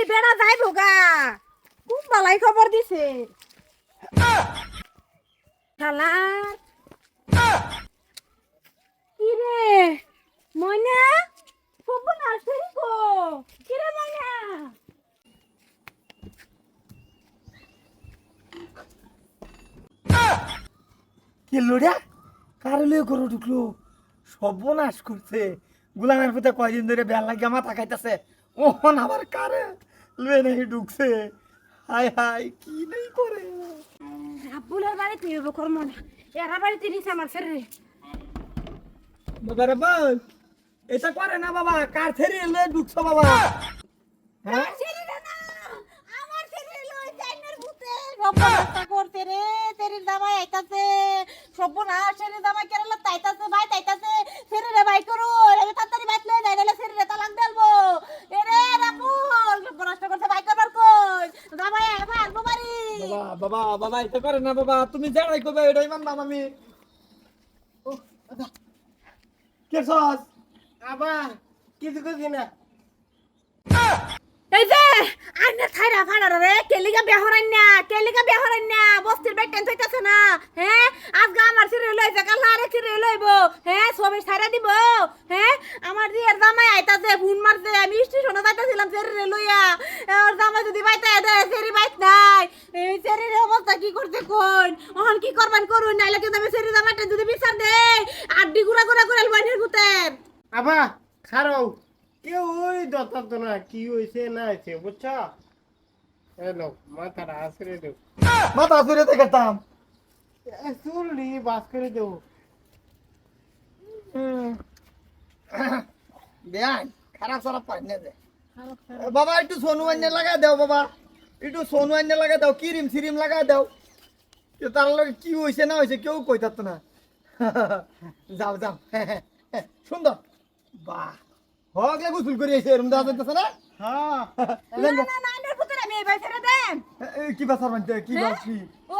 বেড়া যাইব গা খুব ভালাই খবর দিছে শালার কি রে ময়না খুব নাচতে গো কি রে ময়না কি লোড়া কার লয়ে করে ঢুকলো সর্বনাশ করছে গুলামের পুতে কয়দিন ধরে বেল লাগিয়ে মাথা খাইতেছে ওহন আবার কারে লয়ে নাকি ঢুকছে হায় হায় কি নেই করে আব্বুলের বাড়ি তুই কর্ম না এরা বাড়িতে নিছে আমার ছেড়ে বাবা রে বল এটা করে না বাবা কার ছেড়ে লয়ে ঢুকছো বাবা হ্যাঁ ছেড়ে দে না আমার ছেড়ে লই জাইনের ভূতে সর্বনাশটা করতে রে তেরির দামাই আইতাছে সর্বনাশ ছেড়ে দামাই কেরালা তাইতাছে ভাই তাইতাছে ছেড়ে রে ভাই করো আমি তাড়াতাড়ি বাইক লয়ে যাই নালে ছেড়ে রে তালাক দেলবো এরে রাপুল সর্বনাশটা করতে ভাই করবার কই দামাই ভাই আলবো বাড়ি বাবা বাবা বাবা এটা করে না বাবা তুমি যাই কবে এটাই মানলাম আমি ও আদা কে সস আবার কিছু কিছু না এই যে আইনা ছাইরা ফাড়া রে কেলিকা বেহরাই না বস্তির বেটেন হইতাছে না হ্যাঁ আজকে আমার ছেড়ে লইছে কাল আরেক ছেড়ে লইব হ্যাঁ সবে ছাইরা দিব হ্যাঁ আমার দিয়ের জামাই আইতাছে ফোন মারছে আমি স্টেশনে যাইতাছিলাম ছেড়ে লইয়া ওর জামাই যদি বাইতে দেয় ছেড়ে বাইত নাই এই ছেড়ের অবস্থা কি করতে কোন ওহন কি করবান করুন নাইলে কিন্তু আমি ছেড়ে জামাইটা যদি বিচার দেই আড্ডি গুড়া গুড়া করে লইনের ভূতের আবার খারাও কেউ ওই দত্ত না কি হয়েছে না হয়েছে বুঝছো এলো মাথাটা আশ্রে দেব মাথা ধরে দেখতাম চুলনি বাস করে দেবো বেআইন খারাপ সারাপ পাই না দে বাবা একটু সোনু আইনে লাগাই দাও বাবা একটু সোনু আইনে লাগাই দাও কিরিম সিরিম লাগাই দাও তার লগে কি হয়েছে না হয়েছে কেউ কই থাকতো না যাও যাও সুন্দর বাহ হগলে গোসল করে এসে এরম দেওয়া যাইতেছে না হ্যাঁ না না না আইনের ভূতের আমি এই বাই ছেড়ে দেন কি বাসার মানতে কি বাসি ও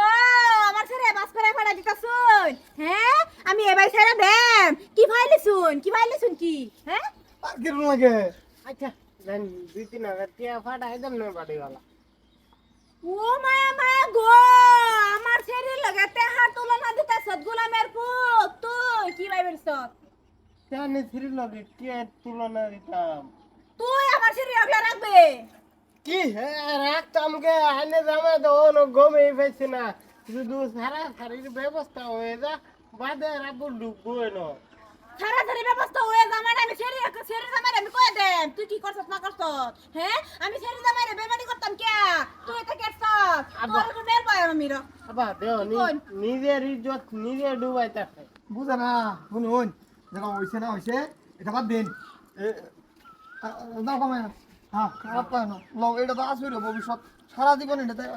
আমার ছেড়ে বাস করে ফাড়া দিতাছুন হ্যাঁ আমি এবাই ছেড়ে দেম কি ফাইলিছুন কি হ্যাঁ আর কিরম লাগে আচ্ছা দেন 2-3 হাজার টিয়া ফাটাই দেন না বাড়িওয়ালা ও মায়া মায়া গো আমার ছেড়ে লাগাতে হাত তুলনা দিতাছ গোলামের পুত তুই কি ভাই বেরছত জানি থ্রি লগে টিয়া তুলনা দিতাম তুই আমার ছেড়ে আগলা রাখবে কি হ্যাঁ রাখতাম গে আনে জামা তো ওনো গমে পাইছে না শুধু সারা সারির ব্যবস্থা হয়ে যা বাদে রাবু ঢুকবো এনো সারা ধরে ব্যবস্থা হয়ে জামাই আমি ছেড়ে জামাই আমি কই দেম তুই কি করছস না করছস হ্যাঁ আমি ছেড়ে জামাই রে বেমানি করতাম কে তুই এটা কেছস তোর তো মেল পায় আমি র আবার দেও নিজের ইজ্জত নিজে ডুবাইতাছে বুঝা না শুনুন যেটা হয়েছে না হয়েছে এটা বাদ দিন দাও কমায় না হ্যাঁ খারাপ পায় না লও এটা তো আসবে ভবিষ্যৎ সারা জীবন এটা তাই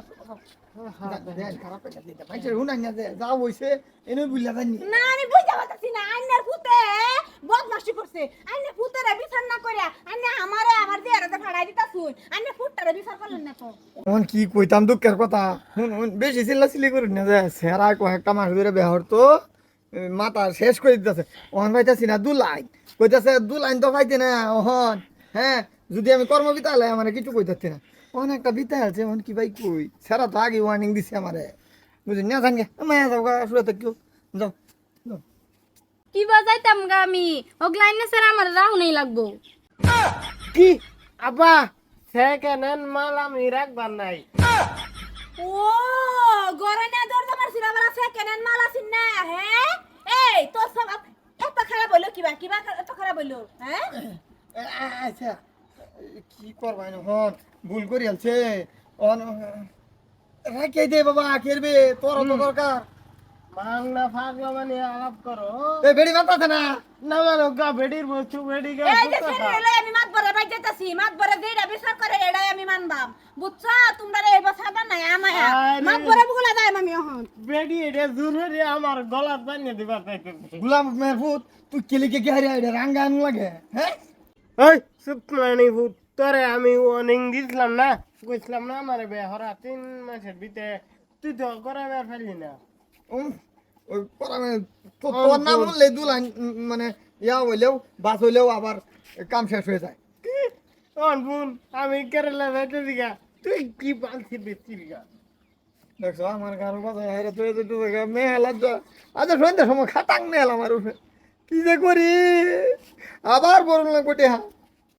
খারাপ পেয়ে দিতে পাইছে হুনাই না যে যা হয়েছে এনে বুঝলা জানি না আমি বুঝতে পারতাছি না আইনার পুতে বদমাশি করছে আইনার পুতেরে বিচার না কইরা আইনা আমারে আমার দেহরে ফাড়াই দিতাছুন আইনা পুতটারে বিচার করলেন না তো অন কি কইতাম দুঃখের কথা শুনুন বেশি চিল্লাচিল্লি করুন না যে সেরা কয়েকটা মাস ধরে বেহর তো মাথা শেষ করে দিতেছে ওহন পাইতেছি না 2 লাইন কইতেছে 2 লাইন তো পাইতে না ওহন হ্যাঁ যদি আমি কর্ম বিতালে আমার কিছু কইতাছি না ওহন একটা বিতা আছে ওহন কি ভাই কই সেরা তো আগে ওয়ার্নিং দিছে আমারে বুঝলি না জানগে মায়া যাও গা শুয়ে থাকিও যাও কি বাজাইতাম গা আমি ওগলাইনে স্যার আমার রাহু নেই লাগবো কি আবা সেকেন্ড হ্যান্ড মাল আমি রাখবার নাই ও গরনে দরজা মারছিলা বলা সেকেন্ড হ্যান্ড মাল আছিন না হ্যাঁ এই তোর সব এত খারাপ হইলো কিবা এত খারাপ হইলো হ্যাঁ আচ্ছা কি করবাই না হন ভুল করি আলছে অন রাখে দে বাবা কেরবে তোর তো দরকার বাংলা ফাগলা মানে আলাপ করো এ বেড়ি মাতাছে না না মানো গা বেডির বস্তু বেডি গে এই যে ছেড়ে লই আমি মাত বরে বাই যেতাছি মাত বরে যেটা বিচার করে এটাই আমি মানবাম বুঝছো তোমরা এই বসাবা না আমায়া মাত বরে বুগলা যায় আমি এখন বেডি এটা জুরে আমার গলা বানিয়ে দিবা চাইতেছি গুলাম মেহফুজ তুই কেলিকে কে হারিয়া এটা রাঙ্গা আনু লাগে হ্যাঁ ওই সুপ্রাণী ভূত তোরে আমি ওয়ার্নিং দিছিলাম না কইছিলাম না আমারে বেহরা 3 মাসের ভিতরে তুই তো করে বের ফেললি না ওই পরামে তোর নাম বললে দুলাইন মানে ইয়া হইলেও বাস হইলেও আবার কাম শেষ হয়ে যায় তখন বোন আমি কেরালা যাইতে দিগা তুই কি পালছি বেশি দিগা দেখছো আমার গারো বাজায় হাইরে তুই যেতে মেলা আচ্ছা সন্ধ্যার সময় খাটাং মেল আমার উঠে কি যে করি আবার বরং লাগবে টেহা